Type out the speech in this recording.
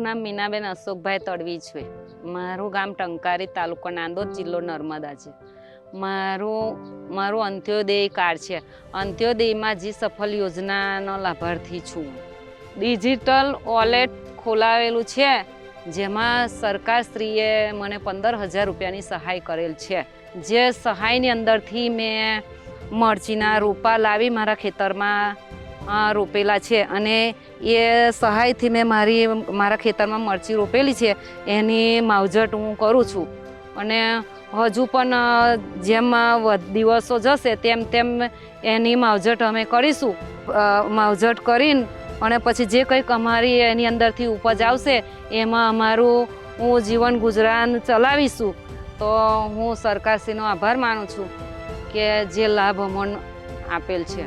મારું નામ મીનાબેન અશોકભાઈ તડવી છે। મારું ગામ ટંકારી, તાલુકો નાંદોદ, જિલ્લો નર્મદા છે। મારું અંત્યોદય કાર્ડ છે। અંત્યોદયમાં જી સફળ યોજનાનો લાભાર્થી છું। ડિજિટલ વોલેટ ખોલાવેલું છે, જેમાં સરકારશ્રીએ મને 15,000 રૂપિયાની સહાય કરેલ છે। જે સહાયની અંદરથી મેં મરચીના રોપા લાવી મારા ખેતરમાં રોપેલા છે, અને એ સહાયથી મેં મારા ખેતરમાં મરચી રોપેલી છે એની માવજત હું કરું છું। અને હજુ પણ જેમ દિવસો જશે તેમ તેમ એની માવજત અમે કરીશું। માવજત કરીને અને પછી જે કંઈક અમારી એની અંદરથી ઉપજ આવશે એમાં અમારું જીવન ગુજરાન ચલાવીશું। તો હું સરકારશ્રીનો આભાર માનું છું કે જે લાભ અમને આપેલ છે।